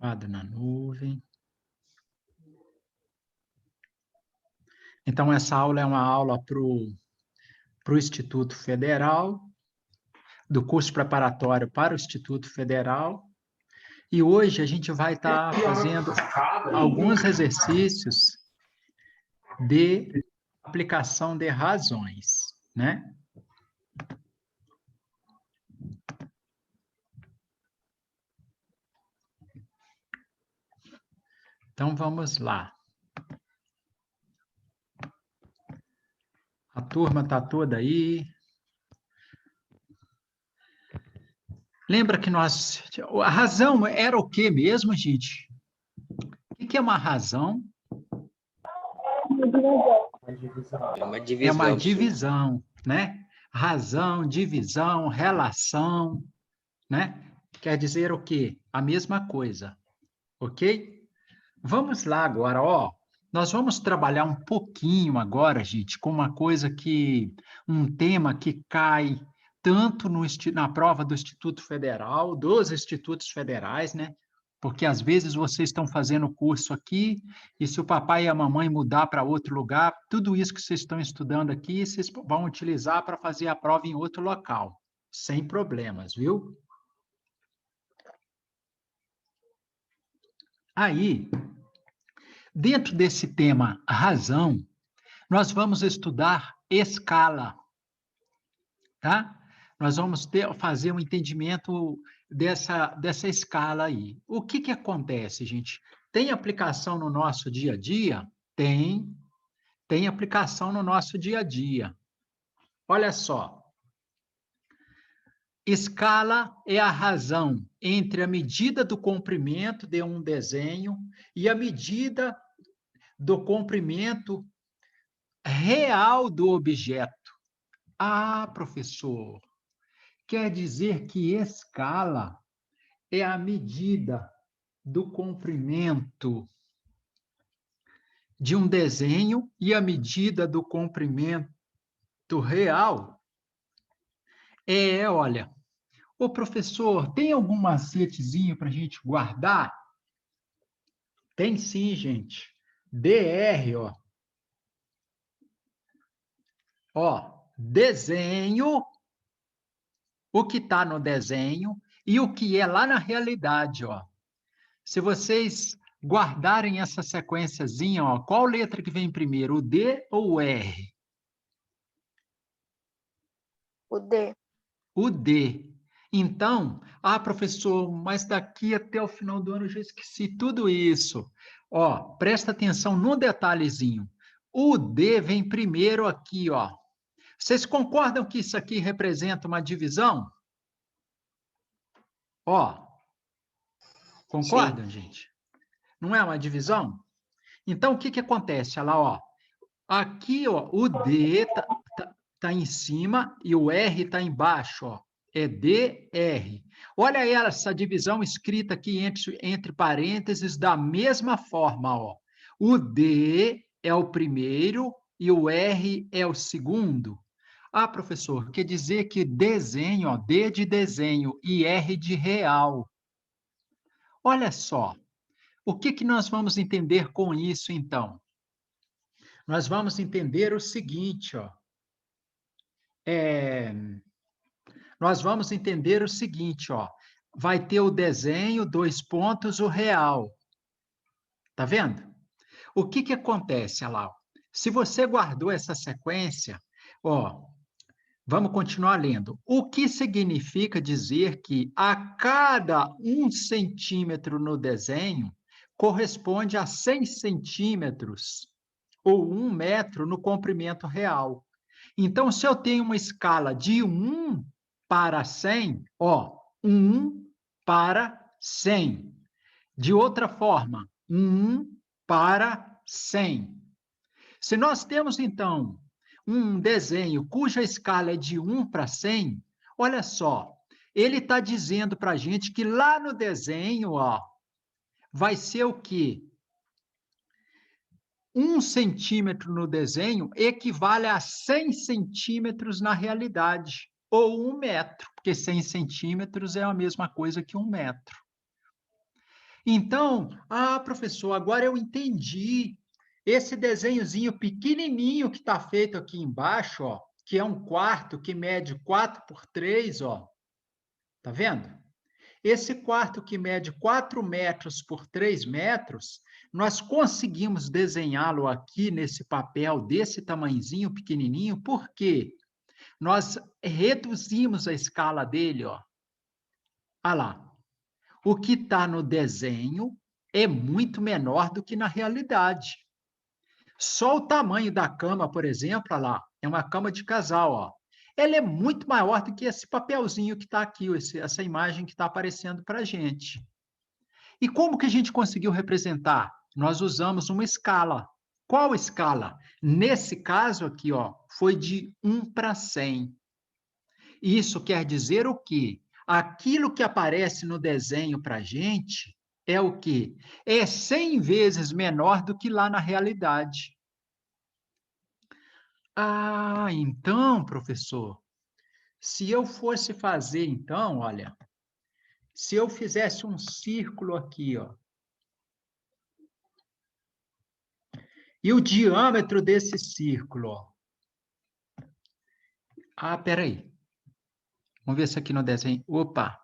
Quadro na nuvem. Então, essa aula é uma aula para o Instituto Federal, do curso preparatório para o Instituto Federal. E hoje a gente vai estar fazendo alguns exercícios de aplicação de razões, né? Então, vamos lá. A turma está toda aí. Lembra que nós... A razão era o quê mesmo, gente? O que é uma razão? É uma divisão. É uma divisão, né? Razão, divisão, relação, né? Quer dizer o quê? A mesma coisa, ok? Vamos lá agora, ó. Nós vamos trabalhar um pouquinho agora, gente, com uma coisa um tema que cai tanto na prova do Instituto Federal, dos Institutos Federais, né? Porque às vezes vocês estão fazendo o curso aqui, e se o papai e a mamãe mudar para outro lugar, tudo isso que vocês estão estudando aqui, vocês vão utilizar para fazer a prova em outro local, sem problemas, viu? Aí, dentro desse tema razão, nós vamos estudar escala, tá? Nós vamos fazer um entendimento dessa escala aí. O que acontece, gente? Tem aplicação no nosso dia a dia? Tem aplicação no nosso dia a dia. Olha só. Escala é a razão entre a medida do comprimento de um desenho e a medida do comprimento real do objeto. Ah, professor, quer dizer que escala é a medida do comprimento de um desenho e a medida do comprimento real? Olha, ô professor, tem algum macetezinho para a gente guardar? Tem sim, gente. DR, ó. Ó, desenho, o que está no desenho e o que é lá na realidade, ó. Se vocês guardarem essa sequenciazinha, ó, qual letra que vem primeiro, o D ou o R? O D. O D. Então, professor, mas daqui até o final do ano eu já esqueci tudo isso. Ó, presta atenção no detalhezinho. O D vem primeiro aqui, ó. Vocês concordam que isso aqui representa uma divisão? Ó, concordam, gente? Não é uma divisão? Então, o que acontece? Olha lá, ó. Aqui, ó, o D tá em cima e o R está embaixo, ó. É DR. Olha aí essa divisão escrita aqui entre parênteses da mesma forma, ó. O D é o primeiro e o R é o segundo. Ah, professor, quer dizer que desenho, ó, D de desenho e R de real. Olha só, o que nós vamos entender com isso, então? Nós vamos entender o seguinte, ó. Nós vamos entender o seguinte, ó. Vai ter o desenho, 2 pontos, o real. Tá vendo? O que acontece, olha lá? Se você guardou essa sequência, ó, vamos continuar lendo. O que significa dizer que a cada 1 centímetro no desenho corresponde a 100 centímetros ou 1 metro no comprimento real. Então, se eu tenho uma escala de 1 para 100, ó, 1 para 100. De outra forma, 1 para 100. Se nós temos, então, um desenho cuja escala é de 1 para 100, olha só, ele está dizendo para a gente que lá no desenho, ó, vai ser o quê? 1 centímetro no desenho equivale a 100 centímetros na realidade, ou 1 metro, porque 100 centímetros é a mesma coisa que 1 metro. Então, professor, agora eu entendi. Esse desenhozinho pequenininho que está feito aqui embaixo, ó, que é um quarto que mede 4 por 3, ó. Tá vendo? Esse quarto que mede 4 metros por 3 metros, nós conseguimos desenhá-lo aqui nesse papel desse tamanhozinho pequenininho, porque nós reduzimos a escala dele, ó. Olha lá. O que está no desenho é muito menor do que na realidade. Só o tamanho da cama, por exemplo, olha lá, é uma cama de casal, ó. Ela é muito maior do que esse papelzinho que está aqui, essa imagem que está aparecendo para a gente. E como que a gente conseguiu representar? Nós usamos uma escala. Qual escala? Nesse caso aqui, ó, foi de 1 para 100. Isso quer dizer o quê? Aquilo que aparece no desenho para a gente é o quê? É 100 vezes menor do que lá na realidade. Então, professor, se eu fosse fazer, então, olha, se eu fizesse um círculo aqui, ó, e o diâmetro desse círculo, ó. Peraí. Vamos ver se aqui no desenho. Opa!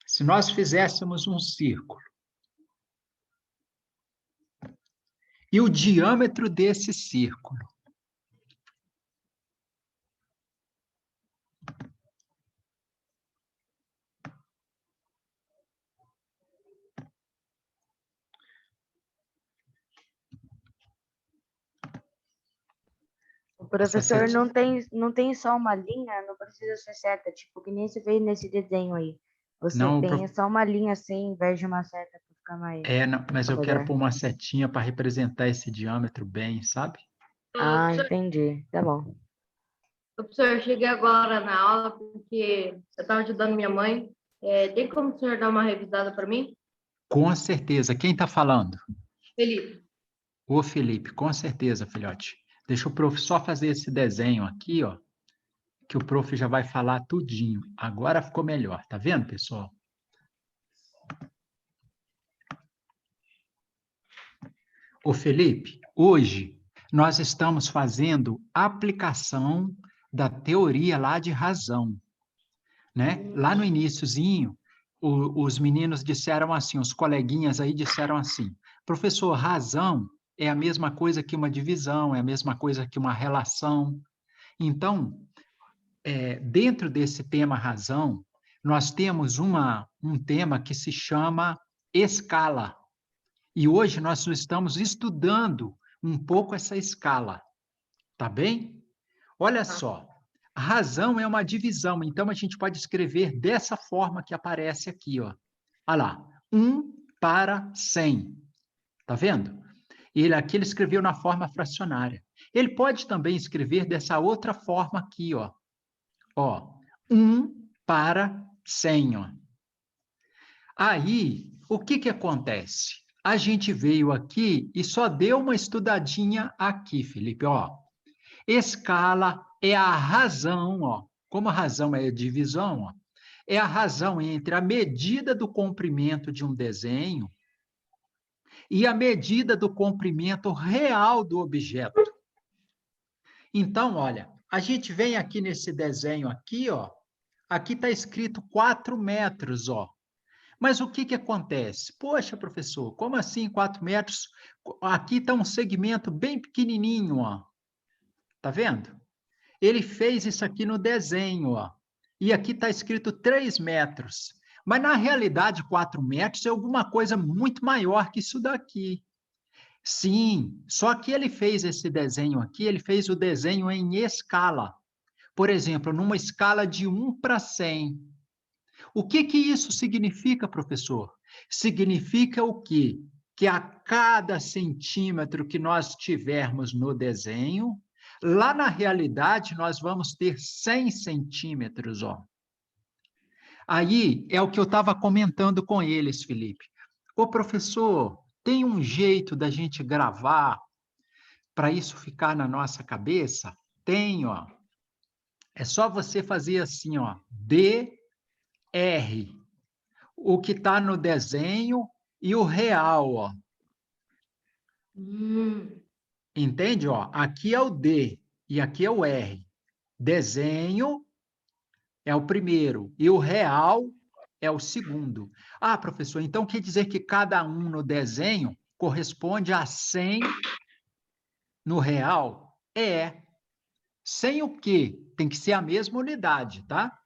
Se nós fizéssemos um círculo, e o diâmetro desse círculo, O professor não tem só uma linha, não precisa ser seta, tipo, que nem você fez nesse desenho aí. Você não, tem só uma linha assim, em vez de uma seta para ficar mais não, mas eu quero melhor. pôr uma setinha para representar esse diâmetro bem, sabe? Entendi. Tá bom. Professor, eu cheguei agora na aula porque eu estava ajudando minha mãe. Tem como o senhor dar uma revisada para mim? Com certeza. Quem está falando? Felipe. Ô, Felipe, com certeza, filhote. Deixa o prof só fazer esse desenho aqui, ó, que o prof já vai falar tudinho. Agora ficou melhor, tá vendo, pessoal? Ô, Felipe, hoje nós estamos fazendo aplicação da teoria lá de razão, né? Lá no iniciozinho, os meninos disseram assim, os coleguinhas aí disseram assim, professor, razão é a mesma coisa que uma divisão, é a mesma coisa que uma relação. Então, dentro desse tema razão, nós temos um tema que se chama escala. E hoje nós estamos estudando um pouco essa escala, tá bem? Olha só, a razão é uma divisão, então a gente pode escrever dessa forma que aparece aqui, ó. Olha lá, 1 para 100, tá vendo? Aqui ele escreveu na forma fracionária. Ele pode também escrever dessa outra forma aqui, ó. 1 para 100, ó. Aí, o que acontece? A gente veio aqui e só deu uma estudadinha aqui, Felipe, ó. Escala é a razão, ó. Como a razão é a divisão, ó, é a razão entre a medida do comprimento de um desenho e a medida do comprimento real do objeto. Então, olha, a gente vem aqui nesse desenho aqui, ó. Aqui está escrito 4 metros, ó. Mas o que acontece? Poxa, professor, como assim 4 metros? Aqui está um segmento bem pequenininho, ó. Tá vendo? Ele fez isso aqui no desenho, ó. E aqui está escrito 3 metros. Mas, na realidade, 4 metros é alguma coisa muito maior que isso daqui. Sim, só que ele fez esse desenho aqui, ele fez o desenho em escala. Por exemplo, numa escala de 1 para 100. O que isso significa, professor? Significa o quê? Que a cada centímetro que nós tivermos no desenho, lá na realidade nós vamos ter 100 centímetros, ó. Aí é o que eu estava comentando com eles, Felipe. Ô, professor, tem um jeito da gente gravar para isso ficar na nossa cabeça? Tem, ó. É só você fazer assim, ó, DR. o que está no desenho e o real, ó. Entende? Ó, aqui é o D e aqui é o R. Desenho é o primeiro e o real é o segundo. Ah, professor, então quer dizer que cada um no desenho corresponde a 100 no real? É. 100 o quê? Tem que ser a mesma unidade, tá?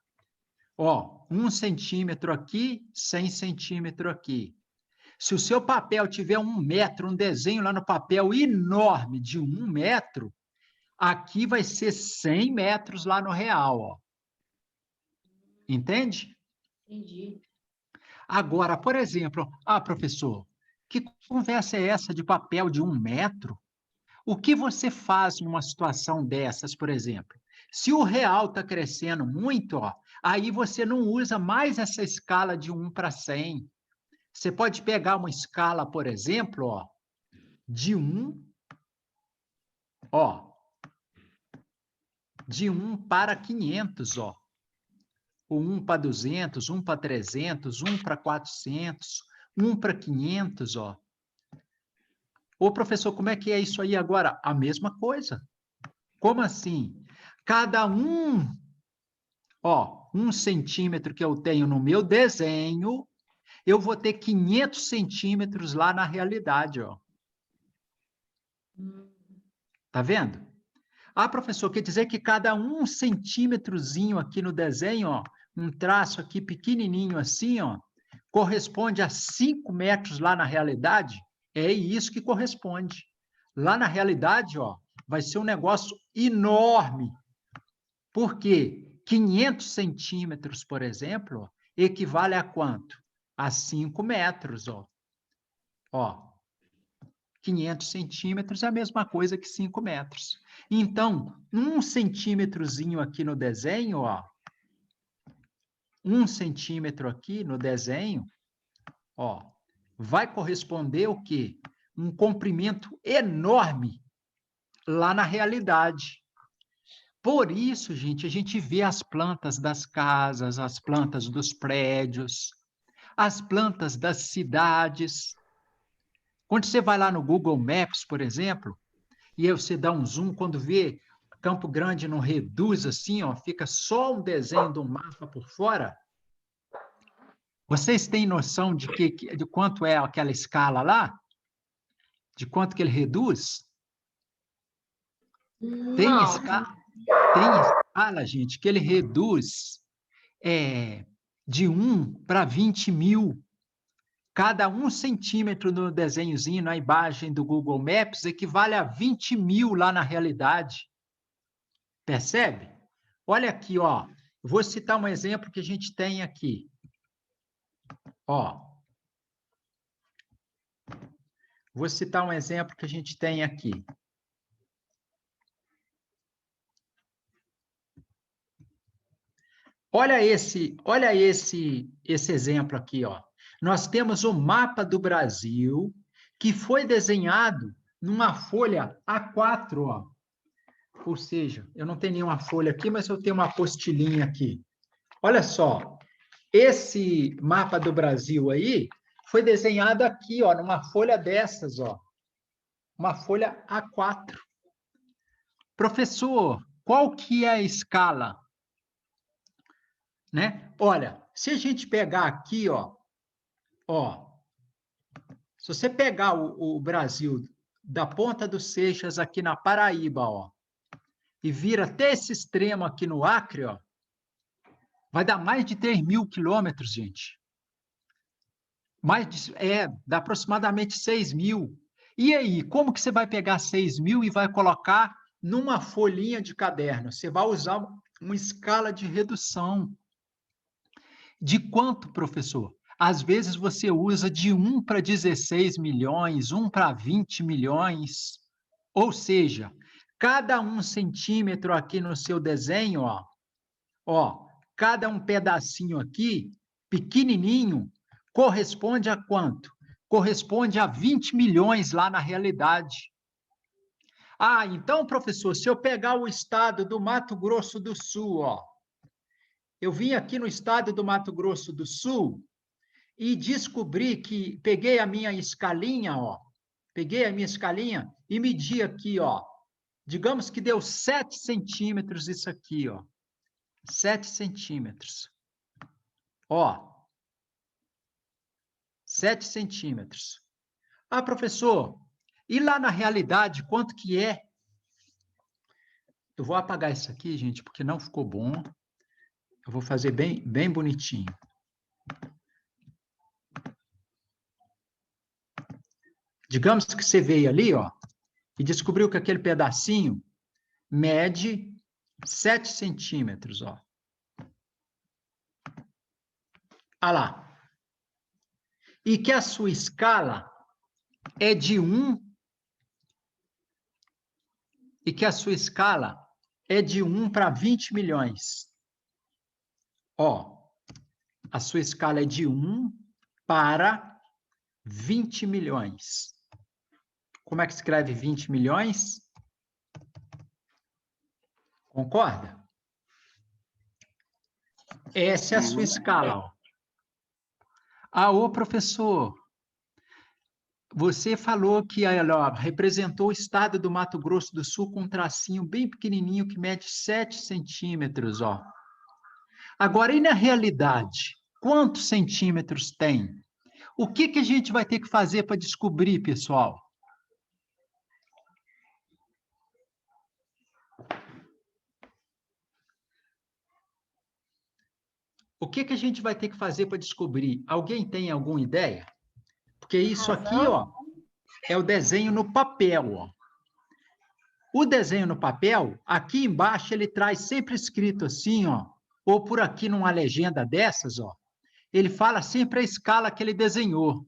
Ó, 1 centímetro aqui, 100 centímetros aqui. Se o seu papel tiver 1 metro, um desenho lá no papel enorme de 1 metro, aqui vai ser 100 metros lá no real, ó. Entende? Entendi. Agora, por exemplo, professor, que conversa é essa de papel de 1 metro? O que você faz numa situação dessas, por exemplo? Se o real está crescendo muito, ó, aí você não usa mais essa escala de 1 para 100. Você pode pegar uma escala, por exemplo, ó, de 1, ó, de 1 para 500, ó. O 1 para 200, 1 para 300, 1 para 400, 1 para 500, ó. Ô, professor, como é que é isso aí agora? A mesma coisa. Como assim? Cada um, ó, 1 centímetro que eu tenho no meu desenho, eu vou ter 500 centímetros lá na realidade, ó. Tá vendo? Ah, professor, quer dizer que cada 1 centímetrozinho aqui no desenho, ó, um traço aqui pequenininho assim, ó, corresponde a 5 metros lá na realidade? É isso que corresponde. Lá na realidade, ó, vai ser um negócio enorme. Por quê? 500 centímetros, por exemplo, equivale a quanto? A 5 metros, ó. Ó, 500 centímetros é a mesma coisa que 5 metros. Então, 1 centímetrozinho aqui no desenho, ó, 1 centímetro aqui no desenho, ó, vai corresponder o quê? Um comprimento enorme lá na realidade. Por isso, gente, a gente vê as plantas das casas, as plantas dos prédios, as plantas das cidades. Quando você vai lá no Google Maps, por exemplo, e aí você dá um zoom, quando vê Campo Grande não reduz assim, ó, fica só um desenho do mapa por fora. Vocês têm noção de quanto é aquela escala lá? De quanto que ele reduz? Tem Não. escala, gente, que ele reduz de 1 para 20 mil. Cada 1 centímetro no desenhozinho, na imagem do Google Maps, equivale a 20 mil lá na realidade. Percebe? Olha aqui, ó. Vou citar um exemplo que a gente tem aqui. Ó. Vou citar um exemplo que a gente tem aqui. Olha esse exemplo aqui, ó. Nós temos o mapa do Brasil que foi desenhado numa folha A4, ó. Ou seja, eu não tenho nenhuma folha aqui, mas eu tenho uma apostilinha aqui. Olha só, esse mapa do Brasil aí foi desenhado aqui, ó, numa folha dessas, ó. Uma folha A4. Professor, qual que é a escala? Né? Olha, se a gente pegar aqui, ó, se você pegar o Brasil da Ponta dos Seixas aqui na Paraíba, ó, e vir até esse extremo aqui no Acre, ó, vai dar mais de 3.000 quilômetros, gente. Dá aproximadamente 6.000. E aí, como que você vai pegar 6.000 e vai colocar numa folhinha de caderno? Você vai usar uma escala de redução. De quanto, professor? Às vezes você usa de 1 para 16 milhões, 1 para 20 milhões. Ou seja, cada 1 centímetro aqui no seu desenho, ó, cada um pedacinho aqui, pequenininho, corresponde a quanto? Corresponde a 20 milhões lá na realidade. Ah, então, professor, se eu pegar o estado do Mato Grosso do Sul, ó, eu vim aqui no estado do Mato Grosso do Sul e descobri que peguei a minha escalinha, ó. Peguei a minha escalinha e medi aqui, ó. Digamos que deu 7 centímetros isso aqui, ó. 7 centímetros. Ó. 7 centímetros. Ah, professor, e lá na realidade, quanto que é? Eu vou apagar isso aqui, gente, porque não ficou bom. Eu vou fazer bem bonitinho. Digamos que você veio ali, ó, e descobriu que aquele pedacinho mede 7 centímetros, ó. Olha lá. E que a sua escala é de 1, e que a sua escala é de 1 para 20 milhões. Ó, a sua escala é de 1 para 20 milhões. Como é que escreve 20 milhões? Concorda? Essa é a sua escala, ó. Ah, ô professor, você falou que ó, representou o estado do Mato Grosso do Sul com um tracinho bem pequenininho que mede 7 centímetros, ó. Agora, e na realidade, quantos centímetros tem? O que a gente vai ter que fazer para descobrir, pessoal? O que a gente vai ter que fazer para descobrir? Alguém tem alguma ideia? Porque isso aqui, ó, é o desenho no papel, ó. O desenho no papel, aqui embaixo, ele traz sempre escrito assim, ó, ou por aqui numa legenda dessas, ó, ele fala sempre a escala que ele desenhou.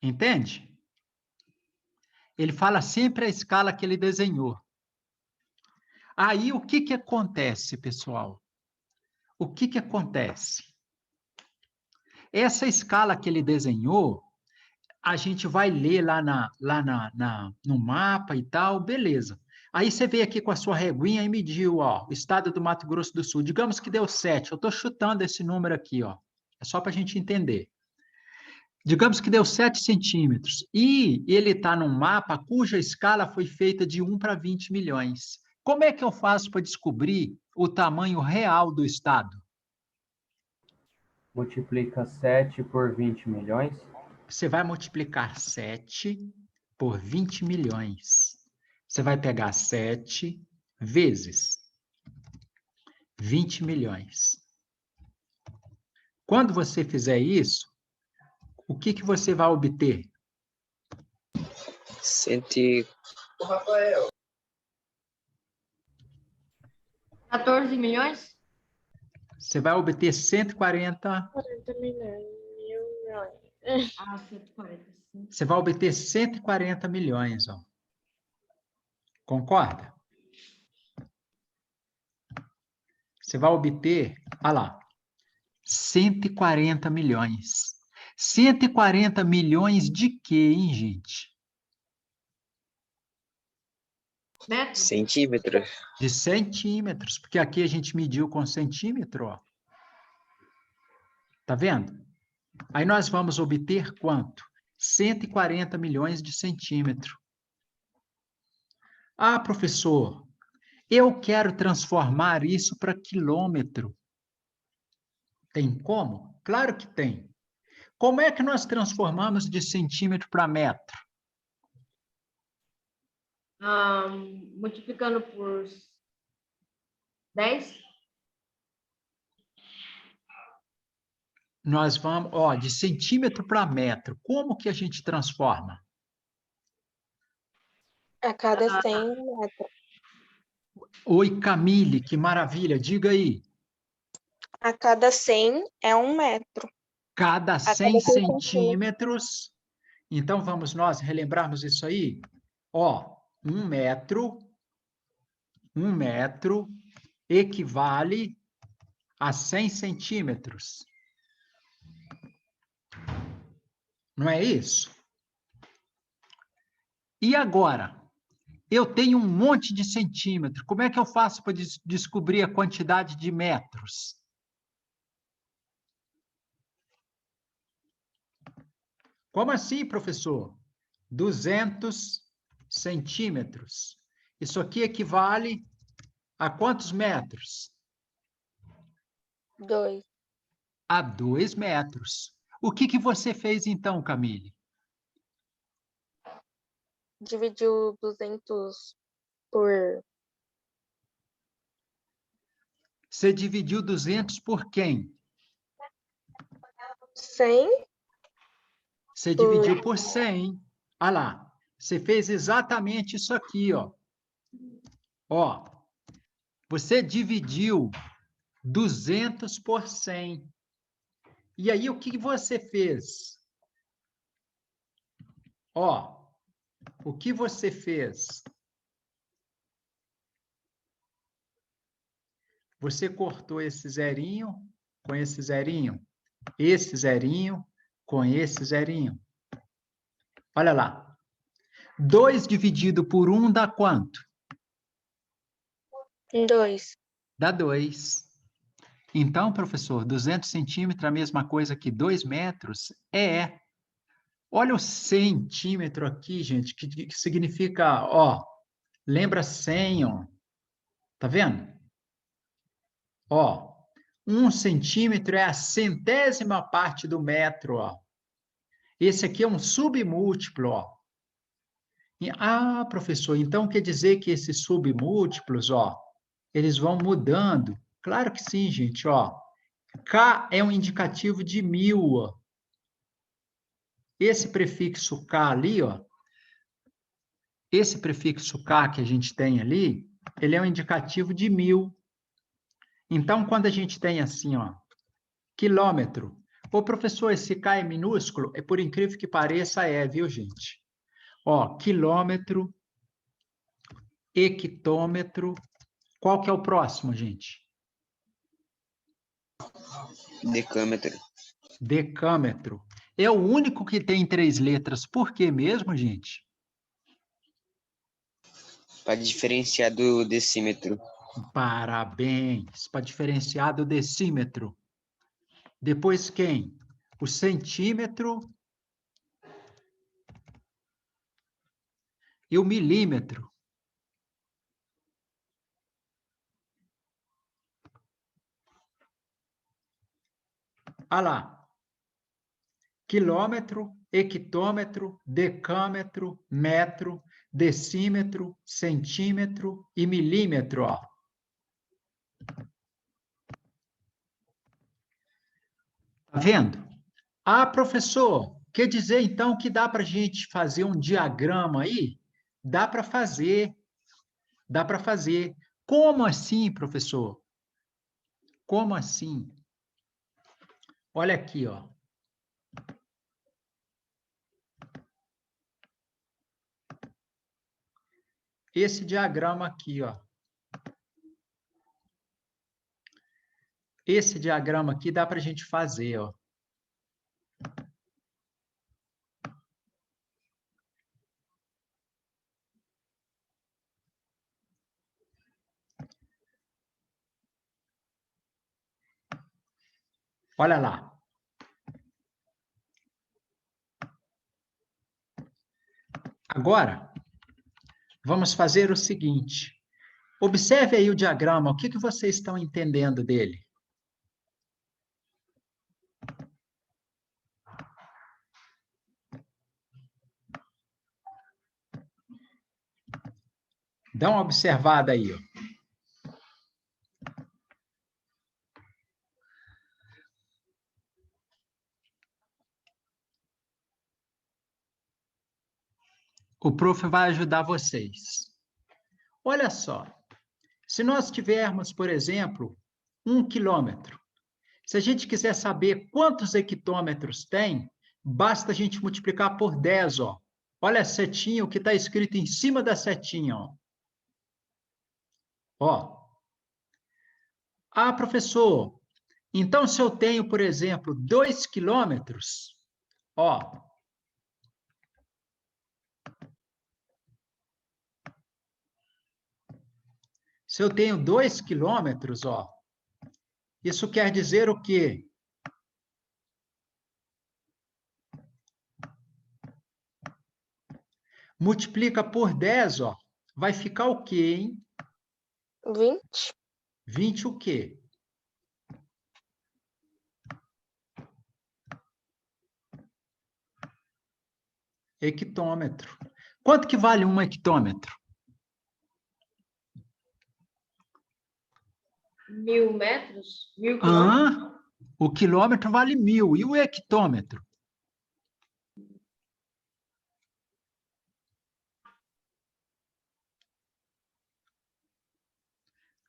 Entende? Ele fala sempre a escala que ele desenhou. Aí, o que acontece, pessoal? O que acontece? Essa escala que ele desenhou, a gente vai ler lá no mapa e tal, beleza. Aí você veio aqui com a sua reguinha e mediu, ó, o estado do Mato Grosso do Sul. Digamos que deu 7. Eu estou chutando esse número aqui, ó. É só para a gente entender. Digamos que deu 7 centímetros. E ele está num mapa cuja escala foi feita de 1 para 20 milhões. Como é que eu faço para descobrir o tamanho real do estado? Multiplica 7 por 20 milhões. Você vai multiplicar 7 por 20 milhões. Você vai pegar 7 vezes 20 milhões. Quando você fizer isso, o que você vai obter? 14 milhões? Você vai obter 140. 40 milhões. Ah, 145. Você vai obter 140 milhões, ó. Concorda? Você vai obter, olha lá, 140 milhões. 140 milhões de quê, hein, gente? Metros? Centímetros. De centímetros, porque aqui a gente mediu com centímetro, ó. Tá vendo? Aí nós vamos obter quanto? 140 milhões de centímetro. Ah, professor, eu quero transformar isso para quilômetro. Tem como? Claro que tem. Como é que nós transformamos de centímetro para metro? Multiplicando por 10? Nós vamos, ó, de centímetro para metro. Como que a gente transforma? A cada 100 metros. Oi, Camille, que maravilha. Diga aí. A cada 100 é 1 metro. Cada 100 100 centímetros. Então, vamos nós relembrarmos isso aí? Ó, 1 metro equivale a 100 centímetros. Não é isso? E agora? Eu tenho um monte de centímetros. Como é que eu faço para descobrir a quantidade de metros? Como assim, professor? 200 centímetros. Isso aqui equivale a quantos metros? 2. A 2 metros. O que você fez então, Camille? Dividiu 200 por Você dividiu 200 por quem? 100. Você dividiu por 100. Olha lá. Você fez exatamente isso aqui, ó. Ó. Você dividiu 200 por 100. E aí, o que você fez? Ó. O que você fez? Você cortou esse zerinho com esse zerinho com esse zerinho. Olha lá. 2 dividido por 1 dá quanto? 2. Dá 2. Então, professor, 200 centímetros é a mesma coisa que 2 metros? É. Olha o centímetro aqui, gente, que significa, ó, lembra 100, ó. Tá vendo? Ó, 1 centímetro é a centésima parte do metro, ó. Esse aqui é um submúltiplo, ó. Ah, professor, então quer dizer que esses submúltiplos, ó, eles vão mudando? Claro que sim, gente, ó. K é um indicativo de 1000, ó. Esse prefixo K ali, ó, esse prefixo K que a gente tem ali, ele é um indicativo de 1000. Então, quando a gente tem assim, ó, quilômetro. Ô, professor, esse K é minúsculo? É por incrível que pareça, viu, gente? Ó, quilômetro, hectômetro. Qual que é o próximo, gente? Decâmetro. Decâmetro. É o único que tem 3 letras. Por que mesmo, gente? Para diferenciar do decímetro. Parabéns. Para diferenciar do decímetro. Depois quem? O centímetro e o milímetro. Olha lá. Quilômetro, hectômetro, decâmetro, metro, decímetro, centímetro e milímetro, ó. Tá vendo? Ah, professor, quer dizer então que dá para a gente fazer um diagrama aí? Dá para fazer. Dá para fazer. Como assim, professor? Como assim? Olha aqui, ó. Esse diagrama aqui, ó. Esse diagrama aqui dá para a gente fazer, ó. Olha lá. Agora, vamos fazer o seguinte. Observe aí o diagrama. O que vocês estão entendendo dele? Dá uma observada aí, ó. O prof vai ajudar vocês. Olha só. Se nós tivermos, por exemplo, 1 quilômetro, se a gente quiser saber quantos hectômetros tem, basta a gente multiplicar por 10, ó. Olha a setinha, o que está escrito em cima da setinha, ó. Ó. Ah, professor, então se eu tenho, por exemplo, 2 quilômetros, ó. Se eu tenho 2 quilômetros, ó, isso quer dizer o quê? Multiplica por 10, ó. Vai ficar o quê, hein? 20. 20 o quê? Hectômetro. Quanto que vale um hectômetro? 1.000 metros? 1.000 quilômetros? O quilômetro vale 1.000. E o hectômetro?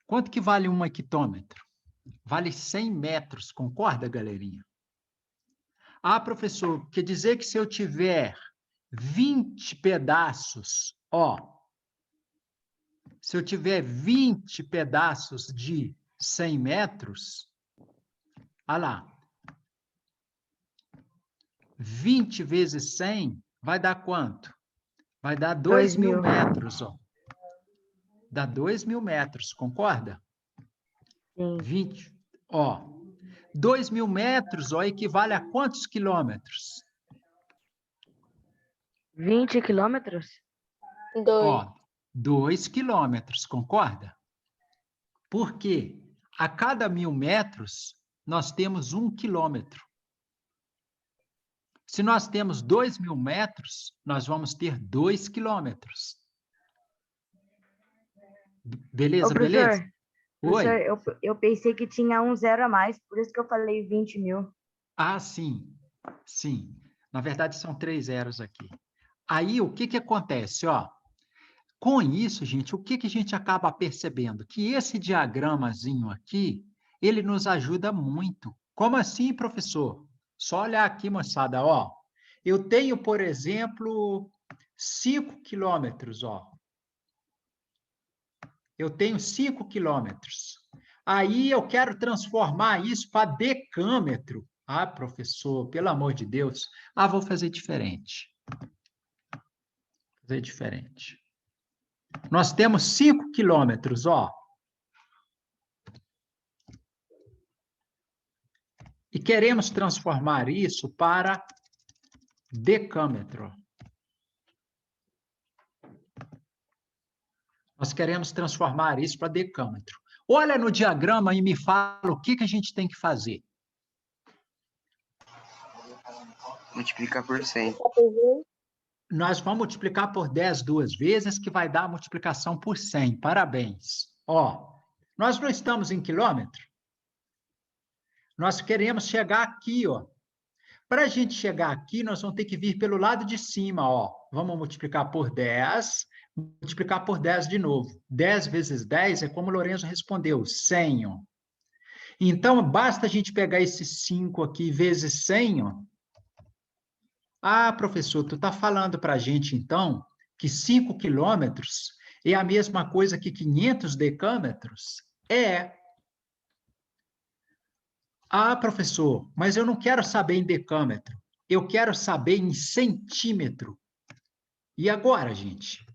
Quanto que vale um hectômetro? Vale 100 metros, concorda, galerinha? Ah, professor, quer dizer que se eu tiver 20 pedaços, ó, se eu tiver 20 pedaços de 100 metros, olha lá, 20 vezes 100 vai dar quanto? Vai dar 2.000 metros, ó. Dá 2.000 metros, concorda? Sim. 20, ó. 2.000 metros, ó, equivale a quantos quilômetros? 20 quilômetros? 2. Ó, 2 quilômetros, concorda? Por quê? A cada 1.000 metros, nós temos 1 quilômetro. Se nós temos 2.000 metros, nós vamos ter 2 quilômetros. Beleza, Ô, professor, beleza? professor, Oi? eu pensei que tinha um zero a mais, por isso que eu falei 20.000. Ah, sim. Sim. Na verdade, são 3 zeros aqui. Aí, o que que acontece? Ó, com isso, gente, o que que a gente acaba percebendo? Que esse diagramazinho aqui, ele nos ajuda muito. Como assim, professor? Só olhar aqui, moçada, ó. Eu tenho, por exemplo, 5 quilômetros, ó. Eu tenho 5 quilômetros. Aí eu quero transformar isso para decâmetro. Ah, professor, pelo amor de Deus. Ah, vou fazer diferente. Fazer diferente. Nós temos 5 quilômetros, ó. E queremos transformar isso para decâmetro. Nós queremos transformar isso para decâmetro. Olha no diagrama e me fala o que que a gente tem que fazer. Multiplicar por 100. Nós vamos multiplicar por 10 duas vezes, que vai dar a multiplicação por 100. Parabéns. Ó, nós não estamos em quilômetro? Nós queremos chegar aqui, ó. Para a gente chegar aqui, nós vamos ter que vir pelo lado de cima, ó. Vamos multiplicar por 10, multiplicar por 10 de novo. 10 vezes 10 é como o Lourenço respondeu, 100, ó. Então, basta a gente pegar esse 5 aqui vezes 100, ó. Ah, professor, tu está falando para a gente, então, que 5 quilômetros é a mesma coisa que 500 decâmetros? É. Ah, professor, mas eu não quero saber em decâmetro. Eu quero saber em centímetro. E agora, gente?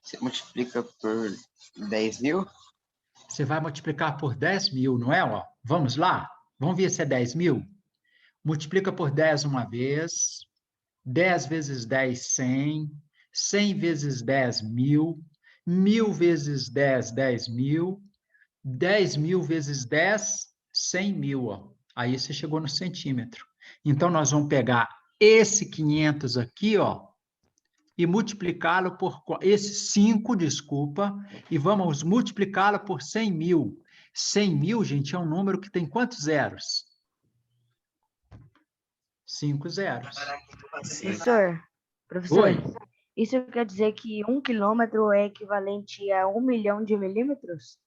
Você multiplica por 10.000? Você vai multiplicar por 10.000, não é? Ó, vamos lá? Vamos ver se é 10.000? Multiplica por 10 uma vez. 10 vezes 10, 100. 100 vezes 10, 1.000. 1.000 vezes 10, 10.000. 10.000 vezes 10, 100.000. Ó. Aí você chegou no centímetro. Então, nós vamos pegar esse 500 aqui, ó, e multiplicá-lo por esse 5, desculpa, e vamos multiplicá-lo por 100.000. 100.000, gente, é um número que tem quantos zeros? 5 zeros. Professor, Oi? isso quer dizer que 1 quilômetro é equivalente a 1 milhão de milímetros?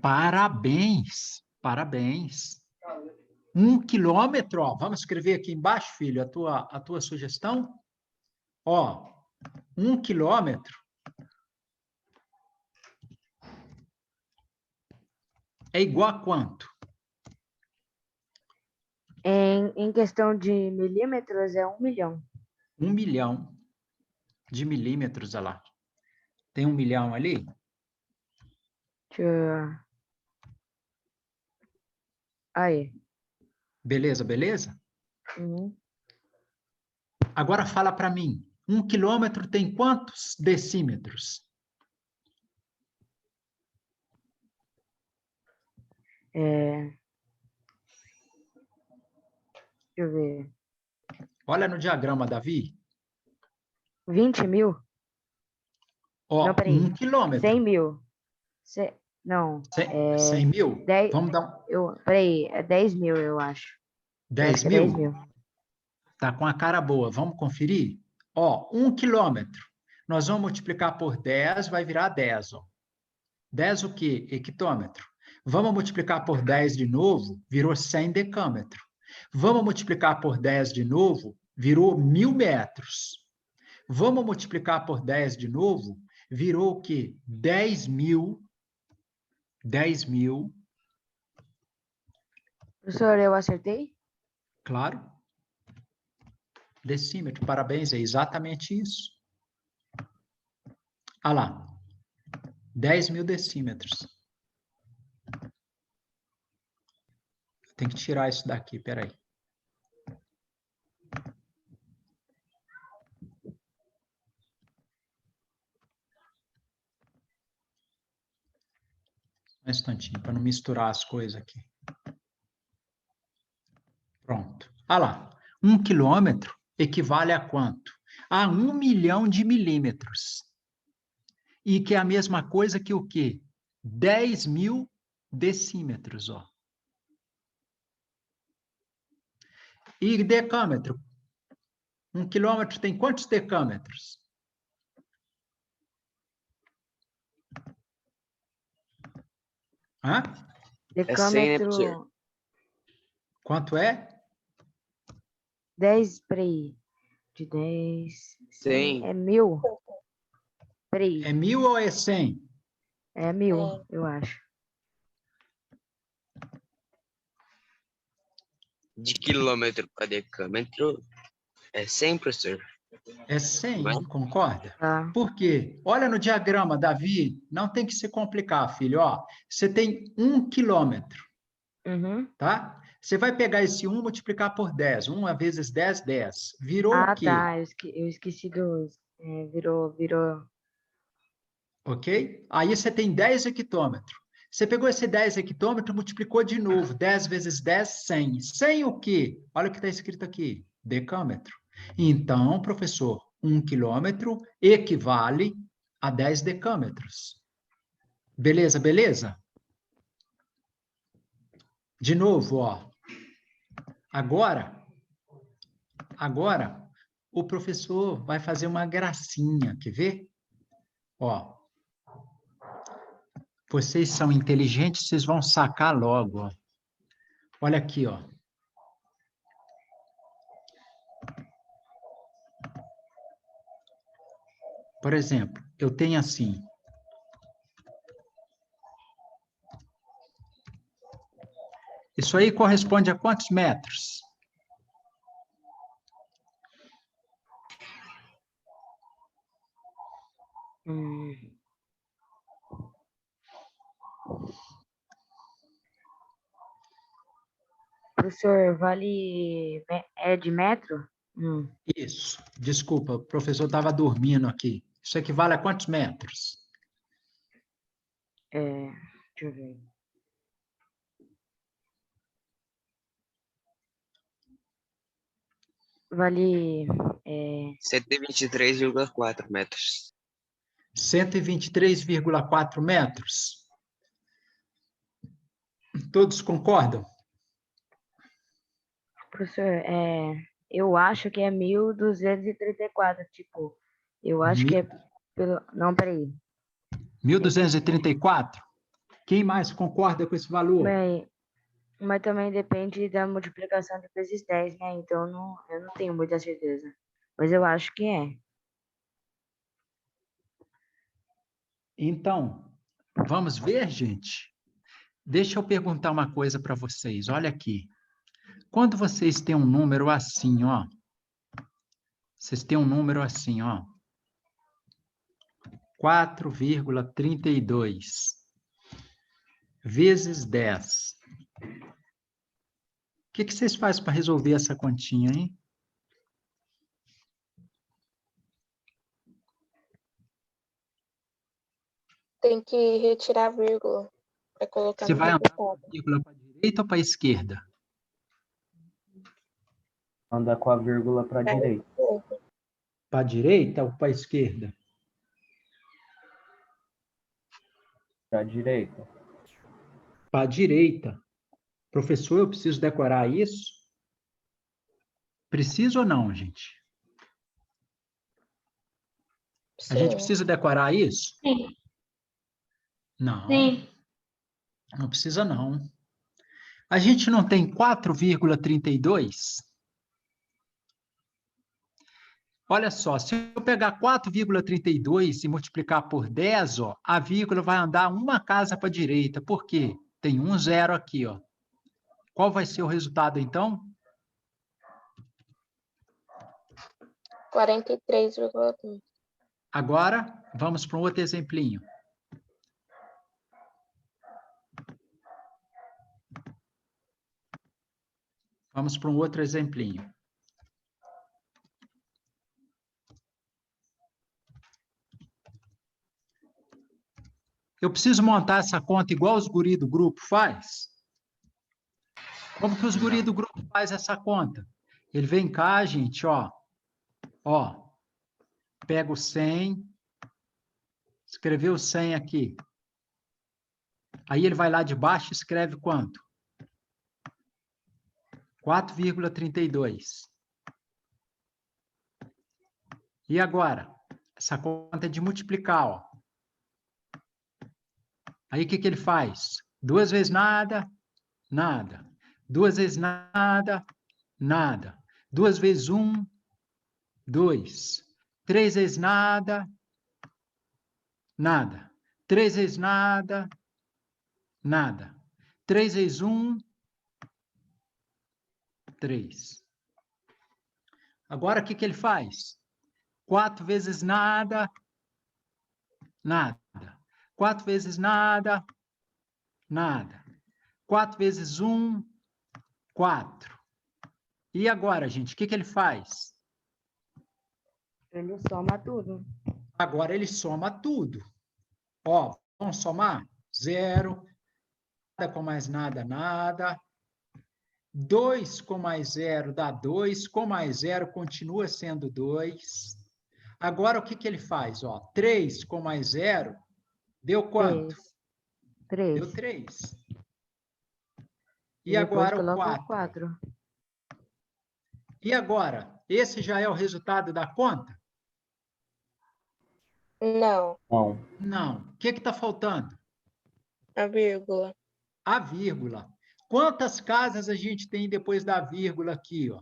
Parabéns, parabéns. 1 quilômetro, ó, vamos escrever aqui embaixo, filho, a tua sugestão. Ó, 1 quilômetro é igual a quanto? Em questão de milímetros, é 1 milhão. 1 milhão de milímetros, olha lá. Tem 1 milhão ali? Deixa eu... Aí. Beleza, beleza? Uhum. Agora fala para mim. 1 quilômetro tem quantos decímetros? Deixa eu ver. Olha no diagrama, Davi. 20 mil? Ó, Não, peraí. 1 quilômetro. 100 mil. Não, 100 mil? 10... Vamos dar Peraí, é 10 mil, eu acho. 10 Acho que é 10 mil? mil. Tá com a cara boa. Vamos conferir? Ó, 1 quilômetro. Nós vamos multiplicar por 10, vai virar 10. Ó. 10 o quê? Hectômetro. Vamos multiplicar por 10 de novo, virou 100 decâmetro. Vamos multiplicar por 10 de novo, virou 1000 metros. Vamos multiplicar por 10 de novo, virou o quê? 10 mil. 10 mil. Professor, eu acertei? Claro. Decímetro, parabéns, é exatamente isso. Olha lá. 10 mil decímetros. Tem que tirar isso daqui, peraí. Um instantinho, para não misturar as coisas aqui. Pronto. Olha lá. 1 quilômetro equivale a quanto? A 1 milhão de milímetros. E que é a mesma coisa que o quê? 10 mil decímetros, ó. E decâmetro? 1 quilômetro tem quantos decâmetros? Hã? É 100, né, Decâmetro... professor? Quanto é? 10, peraí. De 10... 100. É 1000. Peraí. É 1000 ou é 100? É 1000, eu acho. De quilômetro para decâmetro é 100, professor? É 100, Não é? concorda? Tá. Por quê? Olha no diagrama, Davi, não tem que se complicar, filho. Ó, você tem 1 quilômetro, Uhum. tá? Você vai pegar esse 1 e multiplicar por 10. 1 vezes 10, 10. Virou o Ah, quê? tá. Eu esqueci do... virou... Ok? Aí você tem 10 hectômetros. Você pegou esse 10 hectômetros, multiplicou de novo. 10 vezes 10, 100. 100 o quê? Olha o que está escrito aqui. Decâmetro. Então, professor, 1 quilômetro equivale a 10 decâmetros. Beleza, beleza? De novo, ó. Agora, o professor vai fazer uma gracinha. Quer ver? Ó. Vocês são inteligentes, vocês vão sacar logo, ó. Olha aqui, ó. Por exemplo, eu tenho assim. Isso aí corresponde a quantos metros? Professor, é de metro? Isso. Desculpa, o professor estava dormindo aqui. Isso equivale a quantos metros? Deixa eu ver. Vale... 123,4 metros. 123,4 metros. Todos concordam? Professor, eu acho que é 1234, tipo, eu acho que é pelo... Não, peraí. 1234? Quem mais concorda com esse valor? Mas também depende da multiplicação de vezes 10, né? Então, eu não tenho muita certeza. Mas eu acho que é. Então, vamos ver, gente? Deixa eu perguntar uma coisa para vocês. Olha aqui. Quando vocês têm um número assim, ó. Vocês têm um número assim, ó. 4,32. vezes 10. O que vocês fazem para resolver essa continha, hein? Tem que retirar a vírgula para colocar Você no vai andar com a resultado. vírgula para a direita ou para a esquerda? Anda com a vírgula para a direita. Para a direita ou para a esquerda? Para a direita. Para a direita. Professor, eu preciso decorar isso? Preciso ou não, gente? A gente Sim. precisa decorar isso? Sim. Não, Sim. não precisa não. A gente não tem 4,32? Olha só, se eu pegar 4,32 e multiplicar por 10, ó, a vírgula vai andar uma casa para a direita. Por quê? Tem um zero aqui, ó. Qual vai ser o resultado, então? 43,2. Agora, vamos para um outro exemplinho. Vamos para um outro exemplinho. Eu preciso montar essa conta igual os guri do grupo faz? Como que os guri do grupo faz essa conta? Ele vem cá, gente, ó. Ó. Pega o 100. Escreveu 100 aqui. Aí ele vai lá de baixo e escreve quanto? 4,32. E agora? Essa conta é de multiplicar, ó. Aí o que ele faz? 2 vezes nada, nada. 2 vezes nada, nada. 2 vezes 1, 2. 3 vezes nada, nada. 3 vezes nada, nada. 3 vezes 1, 3. Agora o que ele faz? 4 vezes nada, nada. 4 vezes nada, nada. 4 vezes 1, 4. E agora, gente, o que ele faz? Ele soma tudo. Agora ele soma tudo. Ó, vamos somar? 0, nada com mais nada, nada. 2 com mais 0 dá 2, com mais 0 continua sendo 2. Agora o que ele faz? Ó, 3 com mais 0 deu quanto? 3. Deu 3. E Depois agora o coloca 4. 4. E agora? Esse já é o resultado da conta? Não, Não. Não. O que está faltando? a vírgula. A vírgula. Quantas casas a gente tem depois da vírgula aqui, ó?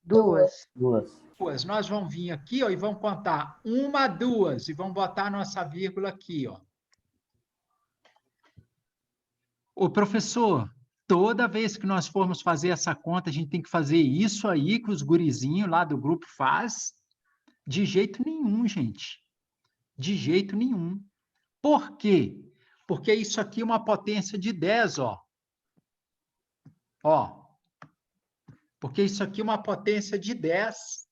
2. 2. 2. Nós vamos vir aqui, ó, e vamos contar 1, 2, e vamos botar a nossa vírgula aqui, ó. Ô, professor, toda vez que nós formos fazer essa conta, a gente tem que fazer isso aí que os gurizinhos lá do grupo faz? De jeito nenhum, gente. De jeito nenhum. Por quê? Porque isso aqui é uma potência de 10, ó. Ó. Porque isso aqui é uma potência de 10.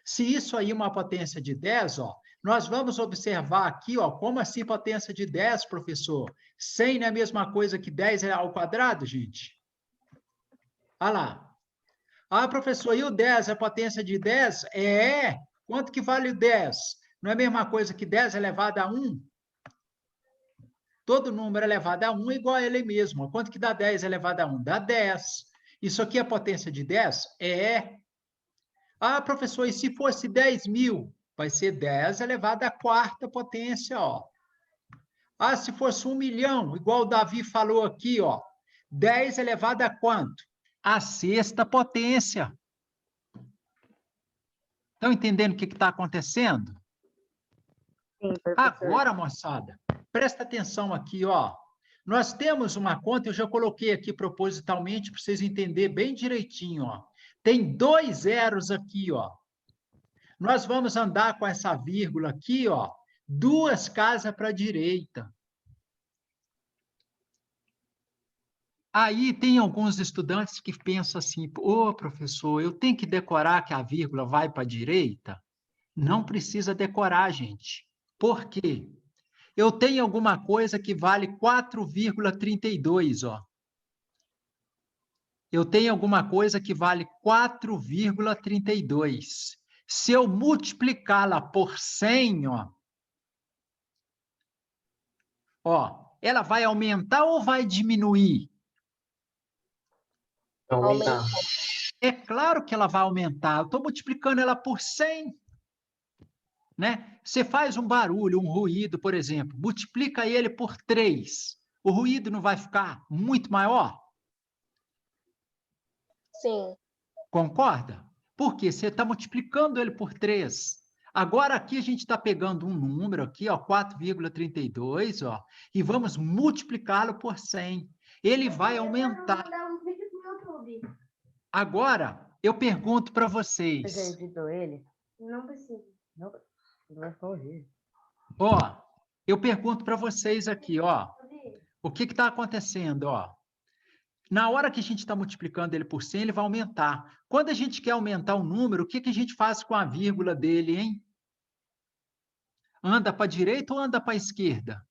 Se isso aí é uma potência de 10, ó, nós vamos observar aqui, ó, como assim potência de 10, professor? 100 não é a mesma coisa que 10 ao quadrado, gente? Olha lá. Ah, professor, e o 10 é potência de 10? É. Quanto que vale o 10? Não é a mesma coisa que 10 elevado a 1? Todo número elevado a 1 é igual a ele mesmo. Quanto que dá 10 elevado a 1? Dá 10. Isso aqui é potência de 10? É. Ah, professor, e se fosse 10.000? Vai ser 10 elevado à quarta potência, ó. Ah, se fosse 1 milhão, igual o Davi falou aqui, ó. 10 elevado a quanto? A sexta potência. Estão entendendo o que está acontecendo? Sim, professor. Agora, moçada, presta atenção aqui, ó. Nós temos uma conta, eu já coloquei aqui propositalmente para vocês entenderem bem direitinho, ó. Tem 2 zeros aqui, ó. Nós vamos andar com essa vírgula aqui, ó, 2 casas para a direita. Aí tem alguns estudantes que pensam assim, ô professor, eu tenho que decorar que a vírgula vai para a direita? Não precisa decorar, gente. Por quê? Eu tenho alguma coisa que vale 4,32, ó. Eu tenho alguma coisa que vale 4,32. Se eu multiplicá-la por 100, ó, ela vai aumentar ou vai diminuir? Aumentar. É claro que ela vai aumentar. Eu estou multiplicando ela por 100. Né? Você faz um barulho, um ruído, por exemplo, multiplica ele por 3. O ruído não vai ficar muito maior? Sim. Concorda? Porque você está multiplicando ele por 3. Agora aqui a gente está pegando um número aqui, ó, 4,32, ó, e vamos multiplicá-lo por 100. Ele vai aumentar. Agora, eu pergunto para vocês. Você editou ele? Não precisa. Não, vai ficar horrível. Ó, eu pergunto para vocês aqui, ó, o que está acontecendo, ó? Na hora que a gente está multiplicando ele por 100, ele vai aumentar. Quando a gente quer aumentar o número, o que a gente faz com a vírgula dele, hein? Anda para a direita ou anda para a esquerda?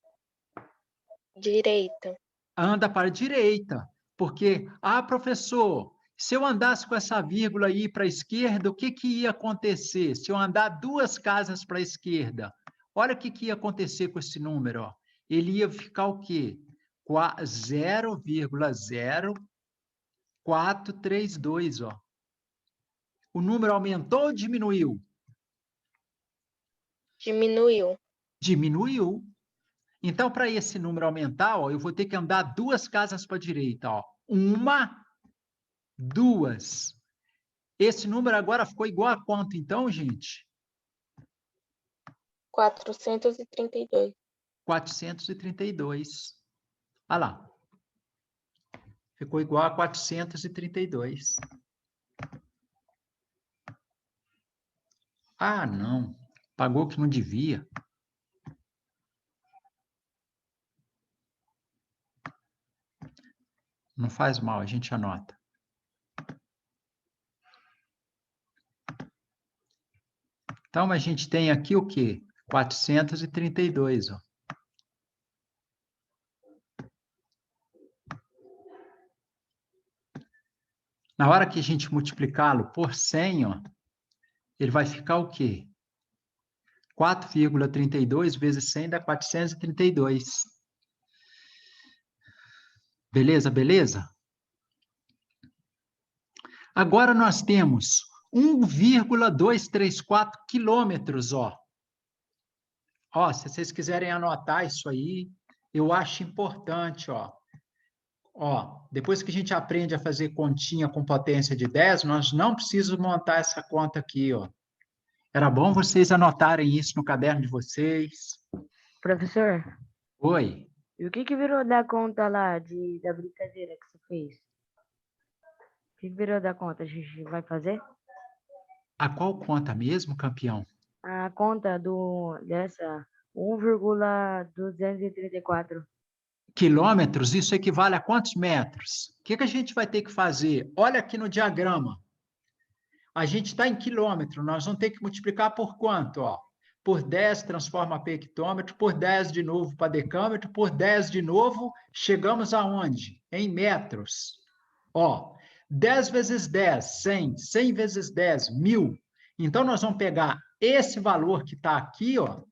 Direita. Anda para a direita. Porque, professor, se eu andasse com essa vírgula aí para a esquerda, o que ia acontecer? Se eu andar 2 casas para a esquerda, olha o que ia acontecer com esse número, ó. Ele ia ficar o quê? 0,0432, ó. O número aumentou ou diminuiu? Diminuiu. Diminuiu. Então, para esse número aumentar, ó, eu vou ter que andar 2 casas para a direita, ó. 1, 2. Esse número agora ficou igual a quanto, então, gente? 432. 432. Olha lá. Ficou igual a 432. Ah, não. Pagou que não devia. Não faz mal, a gente anota. Então, a gente tem aqui o quê? 432, ó. Na hora que a gente multiplicá-lo por 100, ó, ele vai ficar o quê? 4,32 vezes 100 dá 432. Beleza, beleza? Agora nós temos 1,234 quilômetros, ó. Ó, se vocês quiserem anotar isso aí, eu acho importante, ó. Ó, depois que a gente aprende a fazer continha com potência de 10, nós não precisamos montar essa conta aqui, ó. Era bom vocês anotarem isso no caderno de vocês. Professor, Oi. e o que virou da conta lá da brincadeira que você fez? O que virou da conta? A gente vai fazer? A qual conta mesmo, campeão? A conta dessa 1,234. Quilômetros, isso equivale a quantos metros? O que a gente vai ter que fazer? Olha aqui no diagrama. A gente está em quilômetro, nós vamos ter que multiplicar por quanto? Ó? Por 10 transforma para hectômetro, por 10 de novo para decâmetro, por 10 de novo, chegamos aonde? Em metros. Ó, 10 vezes 10, 100. 100 vezes 10, 1.000. Então, nós vamos pegar esse valor que está aqui, ó.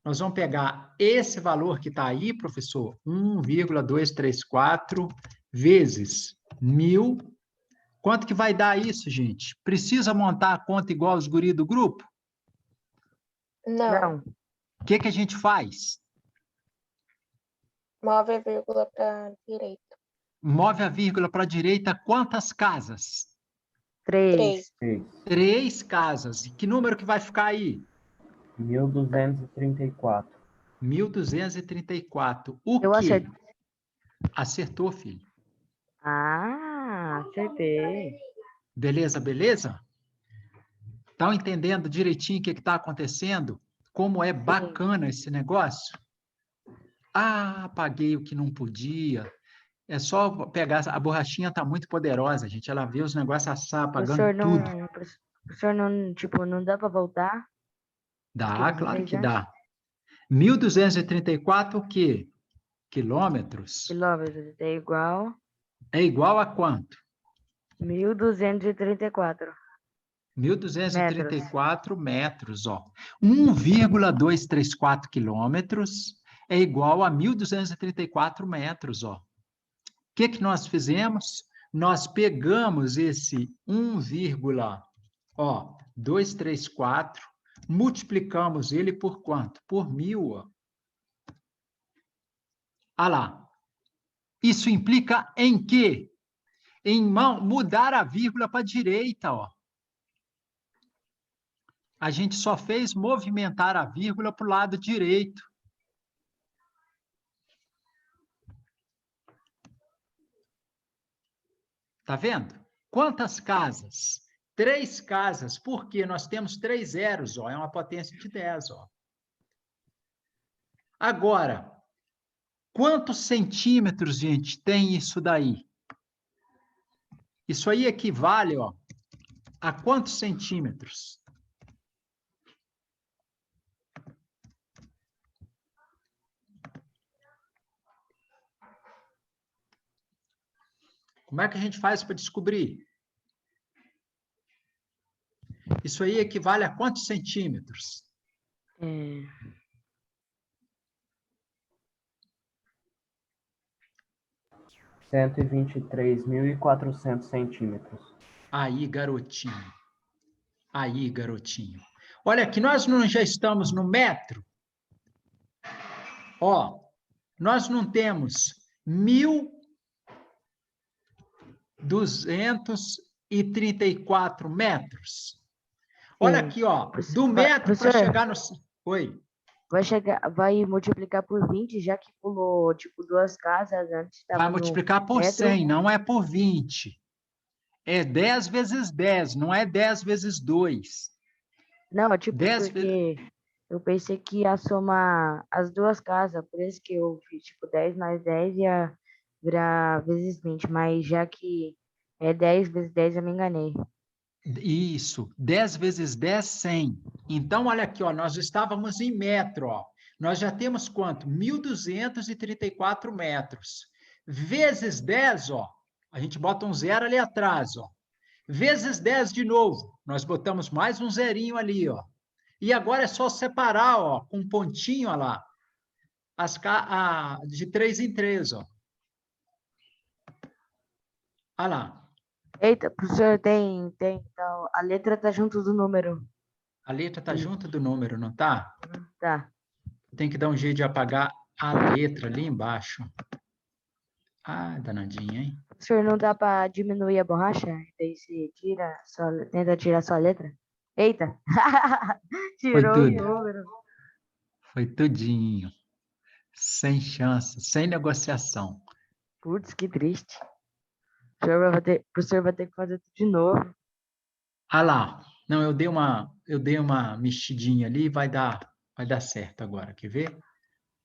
Nós vamos pegar esse valor que está aí, professor, 1,234 vezes 1.000. Quanto que vai dar isso, gente? Precisa montar a conta igual os guri do grupo? Não. O que a gente faz? Move a vírgula para direita. Move a vírgula para a direita quantas casas? 3. 3 casas. E que número que vai ficar aí? 1.234. 1.234. O Eu quê? acertei. Acertou, filho. Acertei. Beleza, beleza? Estão entendendo direitinho o que está acontecendo? Como é bacana esse negócio? Paguei o que não podia. É só pegar, a borrachinha está muito poderosa, gente. Ela vê os negócios assar, apagando Professor, tudo. professor, não, tipo, não dá para voltar? Dá, você claro fez que antes? dá. 1.234 o quê? Quilômetros. Quilômetros é igual É igual a quanto? 1.234 metros. 1.234 metros, ó. 1,234 quilômetros é igual a 1.234 metros, ó. O que nós fizemos? Nós pegamos esse 1,234, multiplicamos ele por quanto? Por 1.000, ó. Ah lá. Isso implica em quê? Em mudar a vírgula para a direita, ó. A gente só fez movimentar a vírgula para o lado direito. Tá vendo? Quantas casas? 3 casas, porque nós temos 3 zeros, ó, é uma potência de 10, ó. Agora, quantos centímetros, gente, tem isso daí? Isso aí equivale, ó, a quantos centímetros? Como é que a gente faz para descobrir? Isso aí equivale a quantos centímetros? 123.400 centímetros. Aí, garotinho. Aí, garotinho. Olha aqui, nós não já estamos no metro? Ó, nós não temos 1.234 metros. Olha Sim. aqui, ó, do metro para Professor, chegar no... Oi. vai multiplicar por 20, já que pulou, tipo, 2 casas antes. Vai Tava no multiplicar por metro. 100, não é por 20. É 10 vezes 10, não é 10 vezes 2. Não, tipo, 10 porque eu pensei que ia somar as 2 casas, por isso que eu fiz, tipo, 10 mais 10 ia virar vezes 20, mas já que é 10 vezes 10, eu me enganei. Isso, 10 vezes 10, 100. Então, olha aqui, ó, nós estávamos em metro, ó. Nós já temos quanto? 1.234 metros. Vezes 10, ó, a gente bota um zero ali atrás, ó. Vezes 10 de novo, nós botamos mais um zerinho ali, ó. E agora é só separar, ó, com um pontinho, ó lá, de 3 em 3, ó. Olha lá, Eita, professor, então, a letra tá junto do número. a letra tá junto do número, não tá? Tá. Tem que dar um jeito de apagar a letra ali embaixo. Ah, danadinha, hein? Professor, não dá pra diminuir a borracha? Daí você tenta tirar só a letra? Eita! Foi Tirou o tudo. número. Foi tudinho. Sem chance, sem negociação. Putz, que triste. O professor vai ter que fazer tudo de novo. Ah lá. Não, eu dei uma mexidinha ali, vai dar certo agora. Quer ver?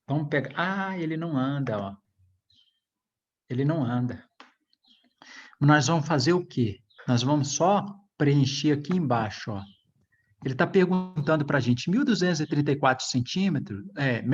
Vamos pegar. Ah, ele não anda, ó. Ele não anda. Nós vamos fazer o quê? Nós vamos só preencher aqui embaixo, ó. Ele está perguntando para a gente, 1.234 centímetros, metros,